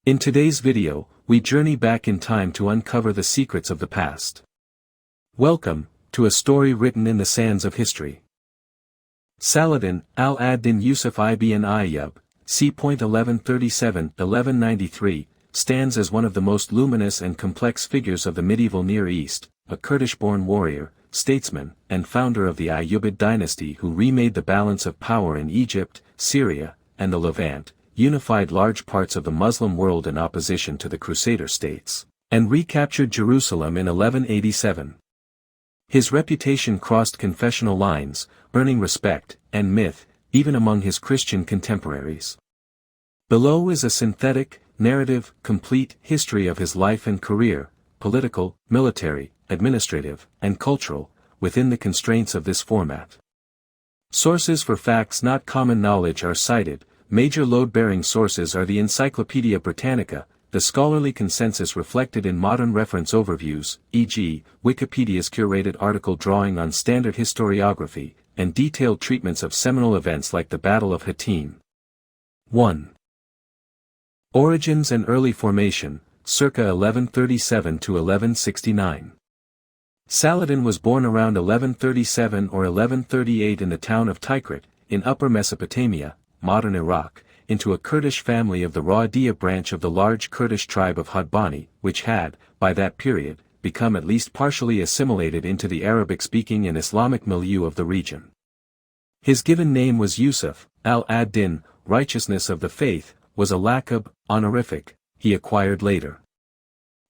In today's video, we journey back in time to uncover the secrets of the past. Welcome to a story written in the sands of history. Saladin al-ad-Din Yusuf ibn Ayyub, c. 1137-1193, stands as one of the most luminous and complex figures of the medieval Near East, a Kurdish-born warrior, statesman, and founder of the Ayyubid dynasty who remade the balance of power in Egypt, Syria, and the Levant, unified large parts of the Muslim world in opposition to the Crusader states, and recaptured Jerusalem in 1187. His reputation crossed confessional lines, earning respect and myth, even among his Christian contemporaries. Below is a synthetic, narrative, complete history of his life and career, political, military, administrative, and cultural, within the constraints of this format. Sources for facts not common knowledge are cited. Major load-bearing sources are the Encyclopaedia Britannica, the scholarly consensus reflected in modern reference overviews, e.g., Wikipedia's curated article drawing on standard historiography, and detailed treatments of seminal events like the Battle of Hattin. 1. Origins and early formation, circa 1137 to 1169. Saladin was born around 1137 or 1138 in the town of Tikrit, in Upper Mesopotamia, modern Iraq, into a Kurdish family of the Ra'adiyya branch of the large Kurdish tribe of Hadbani, which had, by that period, become at least partially assimilated into the Arabic-speaking and Islamic milieu of the region. His given name was Yusuf, al-ad-Din, righteousness of the faith, was a laqab, honorific, he acquired later.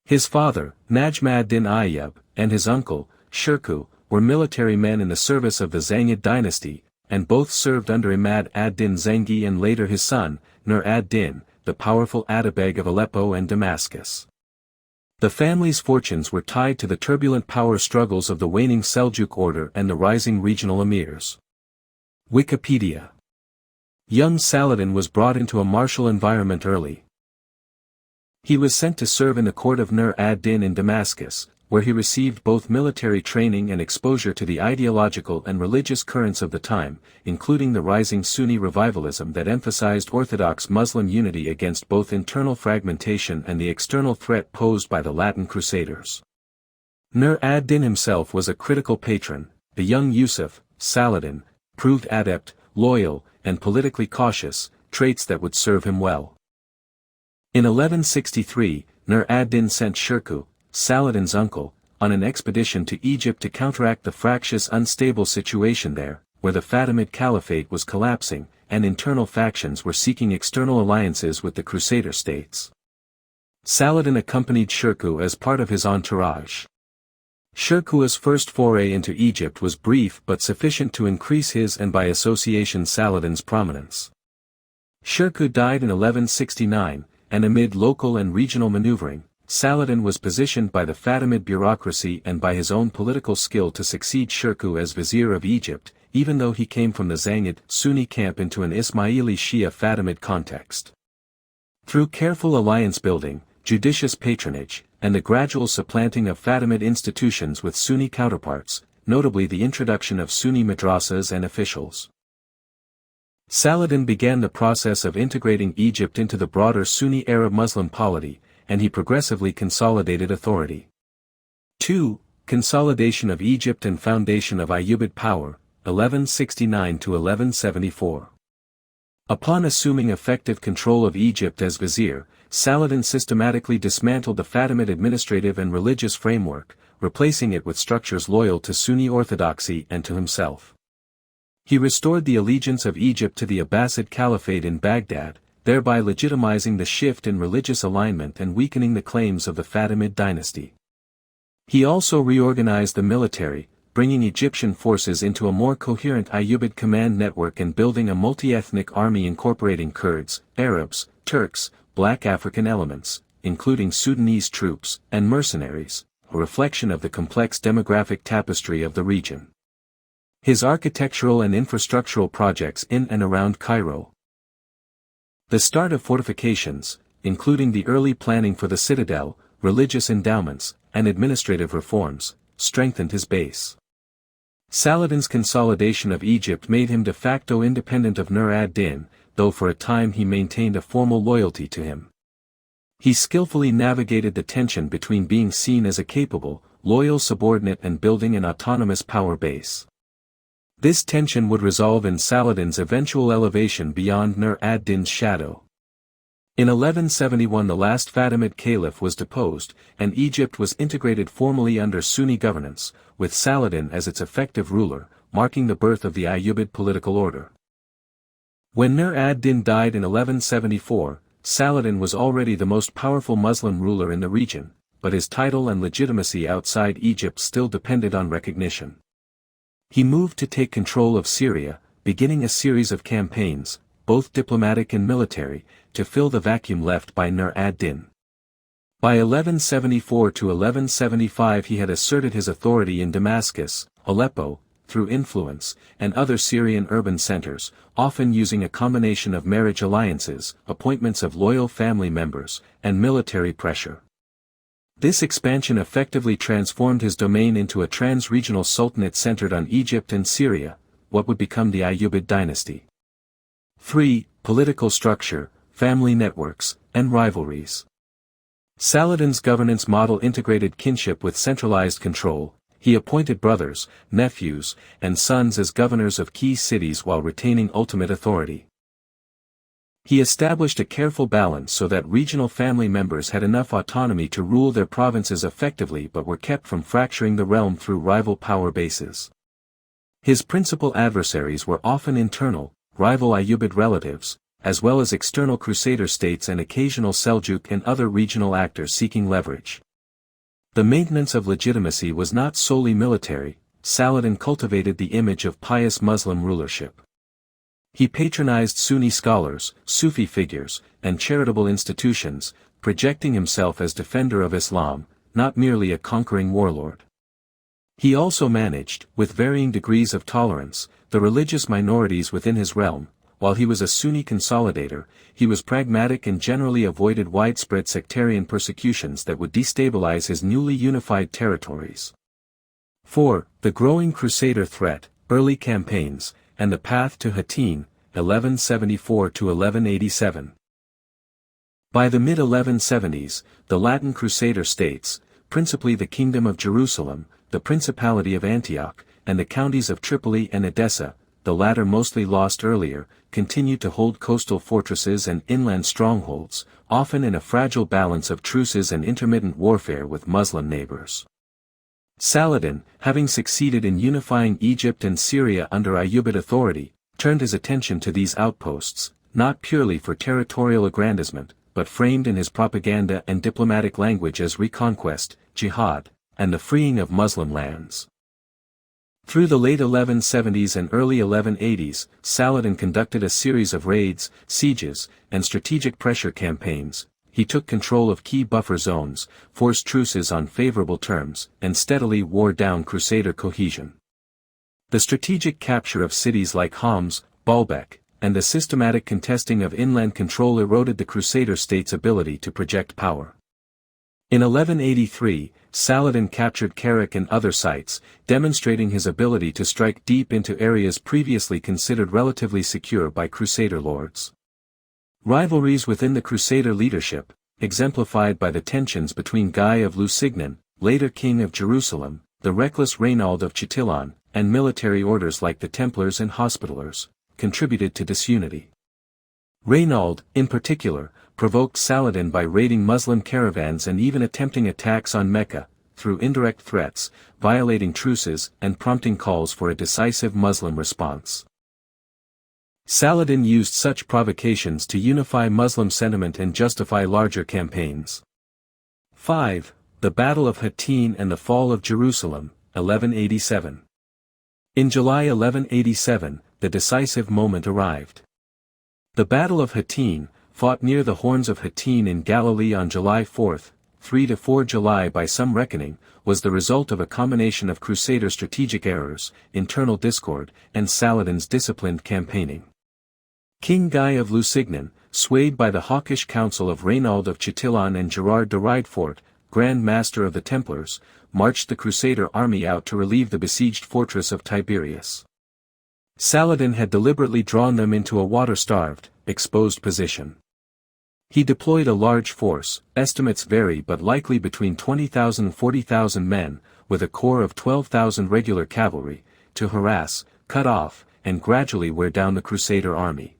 His father, Najm ad-Din Ayyub, and his uncle, Shirkuh, were military men in the service of the Zangid dynasty, and both served under Imad ad-Din Zengi and later his son, Nur ad-Din, the powerful Atabeg of Aleppo and Damascus. The family's fortunes were tied to the turbulent power struggles of the waning Seljuk order and the rising regional emirs. Wikipedia. Young Saladin was brought into a martial environment early. He was sent to serve in the court of Nur ad-Din in Damascus, where he received both military training and exposure to the ideological and religious currents of the time, including the rising Sunni revivalism that emphasized Orthodox Muslim unity against both internal fragmentation and the external threat posed by the Latin Crusaders. Nur ad-Din himself was a critical patron. The young Yusuf, Saladin, proved adept, loyal, and politically cautious, traits that would serve him well. In 1163, Nur ad-Din sent Shirkuh, Saladin's uncle, on an expedition to Egypt to counteract the fractious unstable situation there, where the Fatimid Caliphate was collapsing, and internal factions were seeking external alliances with the Crusader states. Saladin accompanied Shirkuh as part of his entourage. Shirkuh's first foray into Egypt was brief but sufficient to increase his and by association Saladin's prominence. Shirkuh died in 1169, and amid local and regional maneuvering, Saladin was positioned by the Fatimid bureaucracy and by his own political skill to succeed Shirkuh as vizier of Egypt, even though he came from the Zangid Sunni camp into an Ismaili Shia Fatimid context. Through careful alliance building, judicious patronage, and the gradual supplanting of Fatimid institutions with Sunni counterparts, notably the introduction of Sunni madrasas and officials, Saladin began the process of integrating Egypt into the broader Sunni Arab Muslim polity, and he progressively consolidated authority. 2. Consolidation of Egypt and foundation of Ayyubid power, 1169 to 1174. Upon assuming effective control of Egypt as vizier, Saladin systematically dismantled the Fatimid administrative and religious framework, replacing it with structures loyal to Sunni orthodoxy and to himself. He restored the allegiance of Egypt to the Abbasid Caliphate in Baghdad, thereby legitimizing the shift in religious alignment and weakening the claims of the Fatimid dynasty. He also reorganized the military, bringing Egyptian forces into a more coherent Ayyubid command network and building a multi-ethnic army incorporating Kurds, Arabs, Turks, Black African elements, including Sudanese troops, and mercenaries, a reflection of the complex demographic tapestry of the region. His architectural and infrastructural projects in and around Cairo. The start of fortifications, including the early planning for the citadel, religious endowments, and administrative reforms, strengthened his base. Saladin's consolidation of Egypt made him de facto independent of Nur ad-Din, though for a time he maintained a formal loyalty to him. He skillfully navigated the tension between being seen as a capable, loyal subordinate and building an autonomous power base. This tension would resolve in Saladin's eventual elevation beyond Nur ad-Din's shadow. In 1171 the last Fatimid caliph was deposed, and Egypt was integrated formally under Sunni governance, with Saladin as its effective ruler, marking the birth of the Ayyubid political order. When Nur ad-Din died in 1174, Saladin was already the most powerful Muslim ruler in the region, but his title and legitimacy outside Egypt still depended on recognition. He moved to take control of Syria, beginning a series of campaigns, both diplomatic and military, to fill the vacuum left by Nur ad-Din. By 1174 to 1175 he had asserted his authority in Damascus, Aleppo, through influence, and other Syrian urban centers, often using a combination of marriage alliances, appointments of loyal family members, and military pressure. This expansion effectively transformed his domain into a trans-regional sultanate centered on Egypt and Syria, what would become the Ayyubid dynasty. 3. Political structure, family networks, and rivalries. Saladin's governance model integrated kinship with centralized control. He appointed brothers, nephews, and sons as governors of key cities while retaining ultimate authority. He established a careful balance so that regional family members had enough autonomy to rule their provinces effectively but were kept from fracturing the realm through rival power bases. His principal adversaries were often internal, rival Ayyubid relatives, as well as external Crusader states and occasional Seljuk and other regional actors seeking leverage. The maintenance of legitimacy was not solely military. Saladin cultivated the image of pious Muslim rulership. He patronized Sunni scholars, Sufi figures, and charitable institutions, projecting himself as defender of Islam, not merely a conquering warlord. He also managed, with varying degrees of tolerance, the religious minorities within his realm. While he was a Sunni consolidator, he was pragmatic and generally avoided widespread sectarian persecutions that would destabilize his newly unified territories. 4. The growing Crusader threat, early campaigns, and the path to Hattin, 1174 to 1187. By the mid-1170s, the Latin Crusader states, principally the Kingdom of Jerusalem, the Principality of Antioch, and the counties of Tripoli and Edessa, the latter mostly lost earlier, continued to hold coastal fortresses and inland strongholds, often in a fragile balance of truces and intermittent warfare with Muslim neighbors. Saladin, having succeeded in unifying Egypt and Syria under Ayyubid authority, turned his attention to these outposts, not purely for territorial aggrandizement, but framed in his propaganda and diplomatic language as reconquest, jihad, and the freeing of Muslim lands. Through the late 1170s and early 1180s, Saladin conducted a series of raids, sieges, and strategic pressure campaigns. He took control of key buffer zones, forced truces on favorable terms, and steadily wore down Crusader cohesion. The strategic capture of cities like Homs, Baalbek, and the systematic contesting of inland control eroded the Crusader state's ability to project power. In 1183, Saladin captured Kerak and other sites, demonstrating his ability to strike deep into areas previously considered relatively secure by Crusader lords. Rivalries within the Crusader leadership, exemplified by the tensions between Guy of Lusignan, later king of Jerusalem, the reckless Reynald of Châtillon, and military orders like the Templars and Hospitallers, contributed to disunity. Reynald, in particular, provoked Saladin by raiding Muslim caravans and even attempting attacks on Mecca, through indirect threats, violating truces and prompting calls for a decisive Muslim response. Saladin used such provocations to unify Muslim sentiment and justify larger campaigns. 5. The Battle of Hattin and the Fall of Jerusalem, 1187. In July 1187, the decisive moment arrived. The Battle of Hattin, fought near the Horns of Hattin in Galilee on July 4, 3–4 July by some reckoning, was the result of a combination of Crusader strategic errors, internal discord, and Saladin's disciplined campaigning. King Guy of Lusignan, swayed by the hawkish counsel of Reynald of Châtillon and Gerard de Riedfort, Grand Master of the Templars, marched the Crusader army out to relieve the besieged fortress of Tiberias. Saladin had deliberately drawn them into a water-starved, exposed position. He deployed a large force, estimates vary but likely between 20,000 and 40,000 men, with a corps of 12,000 regular cavalry, to harass, cut off, and gradually wear down the Crusader army.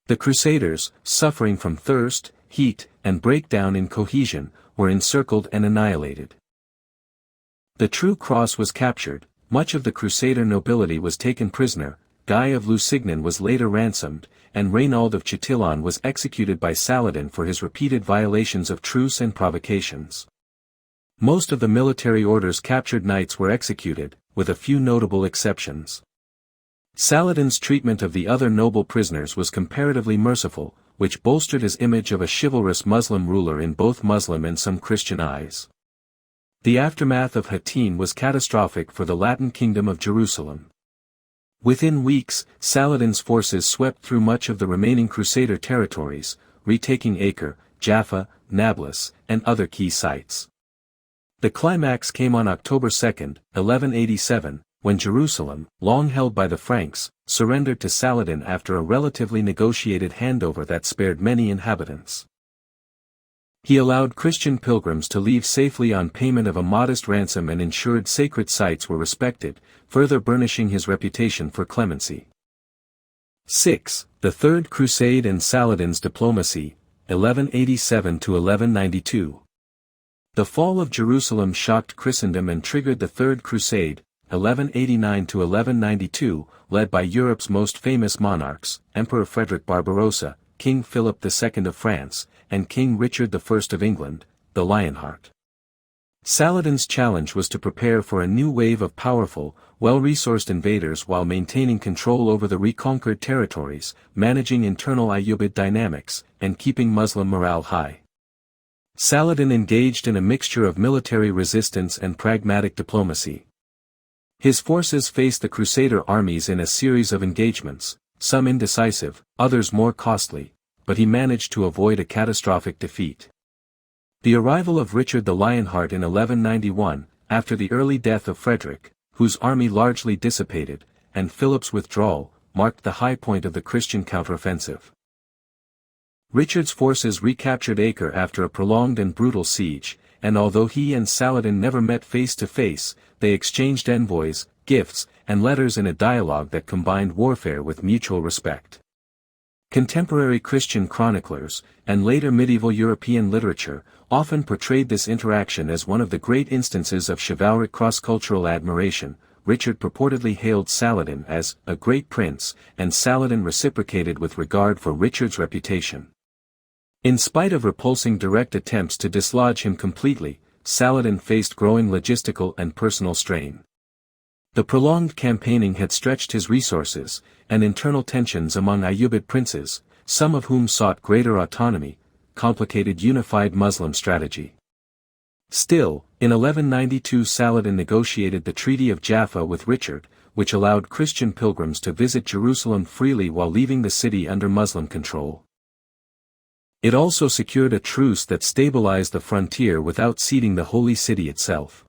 The Crusaders, suffering from thirst, heat, and breakdown in cohesion, were encircled and annihilated. The true cross was captured, much of the Crusader nobility was taken prisoner, Guy of Lusignan was later ransomed, and Reynald of Chatillon was executed by Saladin for his repeated violations of truce and provocations. Most of the military order's captured knights were executed, with a few notable exceptions. Saladin's treatment of the other noble prisoners was comparatively merciful, which bolstered his image of a chivalrous Muslim ruler in both Muslim and some Christian eyes. The aftermath of Hattin was catastrophic for the Latin kingdom of Jerusalem. Within weeks, Saladin's forces swept through much of the remaining Crusader territories, retaking Acre, Jaffa, Nablus, and other key sites. The climax came on October 2, 1187, when Jerusalem, long held by the Franks, surrendered to Saladin after a relatively negotiated handover that spared many inhabitants. He allowed Christian pilgrims to leave safely on payment of a modest ransom and ensured sacred sites were respected, further burnishing his reputation for clemency. 6. The Third Crusade and Saladin's diplomacy, 1187–1192. The fall of Jerusalem shocked Christendom and triggered the Third Crusade, 1189–1192, led by Europe's most famous monarchs, Emperor Frederick Barbarossa, King Philip II of France, and King Richard I of England, the Lionheart. Saladin's challenge was to prepare for a new wave of powerful, well-resourced invaders while maintaining control over the reconquered territories, managing internal Ayyubid dynamics, and keeping Muslim morale high. Saladin engaged in a mixture of military resistance and pragmatic diplomacy. His forces faced the Crusader armies in a series of engagements, some indecisive, others more costly, but he managed to avoid a catastrophic defeat. The arrival of Richard the Lionheart in 1191, after the early death of Frederick, whose army largely dissipated, and Philip's withdrawal, marked the high point of the Christian counteroffensive. Richard's forces recaptured Acre after a prolonged and brutal siege, and although he and Saladin never met face to face, they exchanged envoys, gifts, and letters in a dialogue that combined warfare with mutual respect. Contemporary Christian chroniclers, and later medieval European literature, often portrayed this interaction as one of the great instances of chivalric cross-cultural admiration. Richard purportedly hailed Saladin as a great prince, and Saladin reciprocated with regard for Richard's reputation. In spite of repulsing direct attempts to dislodge him completely, Saladin faced growing logistical and personal strain. The prolonged campaigning had stretched his resources, and internal tensions among Ayyubid princes, some of whom sought greater autonomy, complicated unified Muslim strategy. Still, in 1192 Saladin negotiated the Treaty of Jaffa with Richard, which allowed Christian pilgrims to visit Jerusalem freely while leaving the city under Muslim control. It also secured a truce that stabilized the frontier without ceding the Holy City itself.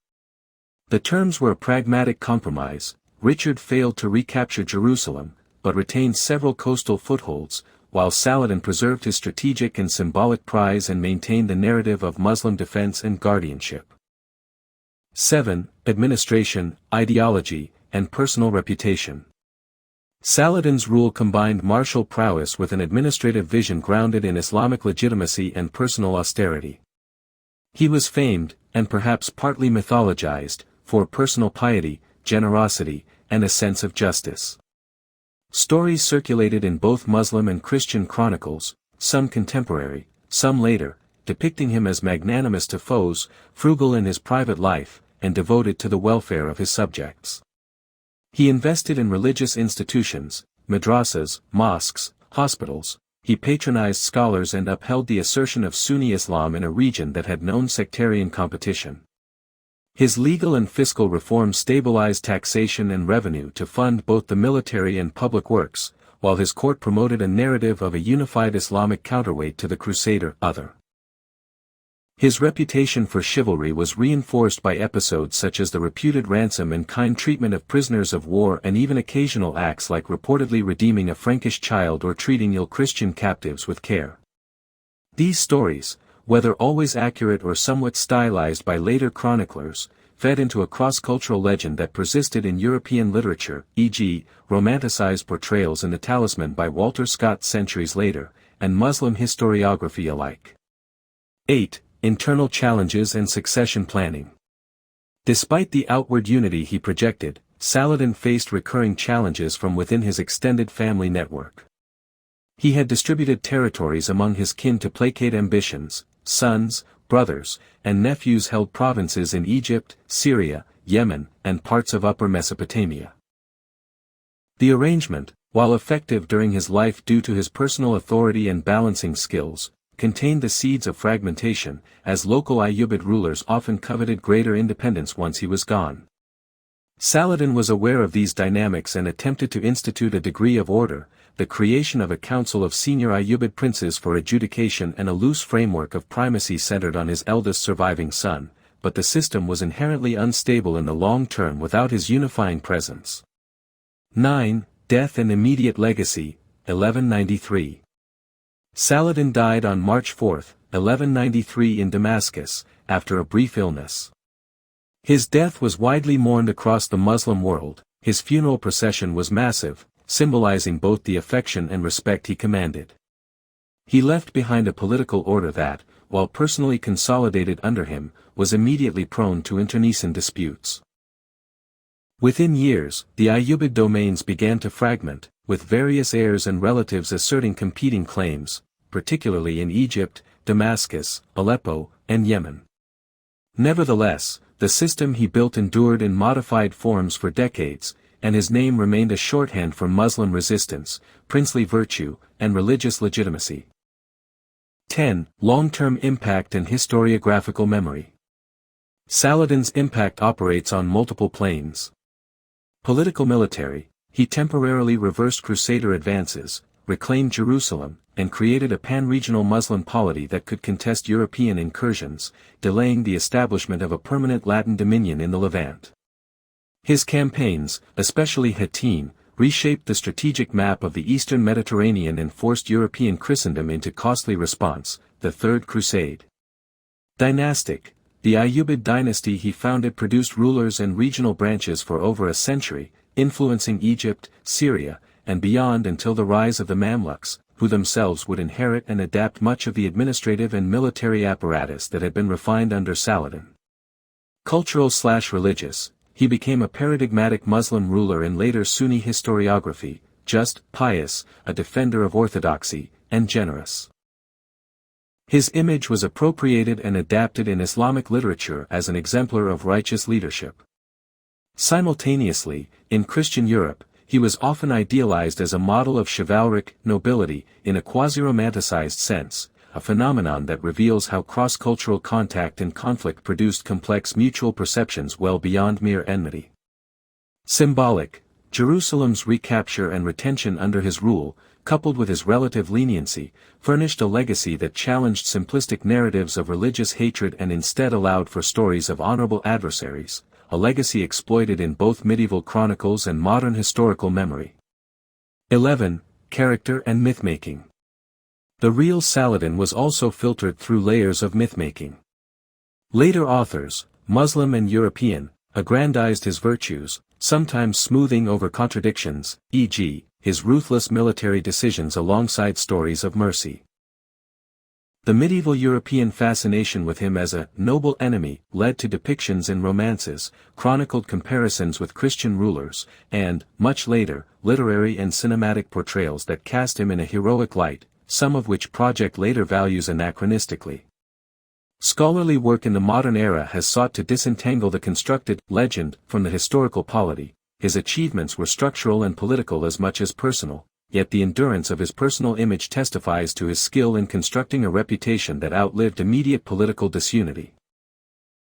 The terms were a pragmatic compromise. Richard failed to recapture Jerusalem, but retained several coastal footholds, while Saladin preserved his strategic and symbolic prize and maintained the narrative of Muslim defense and guardianship. 7. Administration, ideology, and personal reputation. Saladin's rule combined martial prowess with an administrative vision grounded in Islamic legitimacy and personal austerity. He was famed, and perhaps partly mythologized, for personal piety, generosity, and a sense of justice. Stories circulated in both Muslim and Christian chronicles, some contemporary, some later, depicting him as magnanimous to foes, frugal in his private life, and devoted to the welfare of his subjects. He invested in religious institutions, madrasas, mosques, hospitals. He patronized scholars and upheld the assertion of Sunni Islam in a region that had known sectarian competition. His legal and fiscal reforms stabilized taxation and revenue to fund both the military and public works, while his court promoted a narrative of a unified Islamic counterweight to the Crusader other. His reputation for chivalry was reinforced by episodes such as the reputed ransom and kind treatment of prisoners of war and even occasional acts like reportedly redeeming a Frankish child or treating ill Christian captives with care. These stories, whether always accurate or somewhat stylized by later chroniclers, fed into a cross-cultural legend that persisted in European literature, e.g., romanticized portrayals in The Talisman by Walter Scott centuries later, and Muslim historiography alike. 8. Internal challenges and succession planning. Despite the outward unity he projected, Saladin faced recurring challenges from within his extended family network. He had distributed territories among his kin to placate ambitions. Sons, brothers, and nephews held provinces in Egypt, Syria, Yemen, and parts of Upper Mesopotamia. The arrangement, while effective during his life due to his personal authority and balancing skills, contained the seeds of fragmentation, as local Ayyubid rulers often coveted greater independence once he was gone. Saladin was aware of these dynamics and attempted to institute a degree of order, the creation of a council of senior Ayyubid princes for adjudication and a loose framework of primacy centered on his eldest surviving son, but the system was inherently unstable in the long term without his unifying presence. 9. Death and immediate legacy, 1193. Saladin died on March 4, 1193 in Damascus, after a brief illness. His death was widely mourned across the Muslim world. His funeral procession was massive, symbolizing both the affection and respect he commanded. He left behind a political order that, while personally consolidated under him, was immediately prone to internecine disputes. Within years, the Ayyubid domains began to fragment, with various heirs and relatives asserting competing claims, particularly in Egypt, Damascus, Aleppo, and Yemen. Nevertheless, the system he built endured in modified forms for decades, and his name remained a shorthand for Muslim resistance, princely virtue, and religious legitimacy. 10. Long-term impact and historiographical memory. Saladin's impact operates on multiple planes. Political-military, he temporarily reversed Crusader advances, reclaimed Jerusalem, and created a pan-regional Muslim polity that could contest European incursions, delaying the establishment of a permanent Latin dominion in the Levant. His campaigns, especially Hattin, reshaped the strategic map of the eastern Mediterranean and forced European Christendom into costly response, the Third Crusade. Dynastic, the Ayyubid dynasty he founded produced rulers and regional branches for over a century, influencing Egypt, Syria, and beyond until the rise of the Mamluks, who themselves would inherit and adapt much of the administrative and military apparatus that had been refined under Saladin. Cultural/religious, he became a paradigmatic Muslim ruler in later Sunni historiography, just, pious, a defender of orthodoxy, and generous. His image was appropriated and adapted in Islamic literature as an exemplar of righteous leadership. Simultaneously, in Christian Europe, he was often idealized as a model of chivalric nobility in a quasi-romanticized sense, a phenomenon that reveals how cross-cultural contact and conflict produced complex mutual perceptions well beyond mere enmity. Symbolic, Jerusalem's recapture and retention under his rule, coupled with his relative leniency, furnished a legacy that challenged simplistic narratives of religious hatred and instead allowed for stories of honorable adversaries, a legacy exploited in both medieval chronicles and modern historical memory. 11. Character and mythmaking. The real Saladin was also filtered through layers of mythmaking. Later authors, Muslim and European, aggrandized his virtues, sometimes smoothing over contradictions, e.g., his ruthless military decisions alongside stories of mercy. The medieval European fascination with him as a noble enemy led to depictions in romances, chronicled comparisons with Christian rulers, and, much later, literary and cinematic portrayals that cast him in a heroic light, some of which project later values anachronistically. Scholarly work in the modern era has sought to disentangle the constructed legend from the historical polity. His achievements were structural and political as much as personal, yet the endurance of his personal image testifies to his skill in constructing a reputation that outlived immediate political disunity.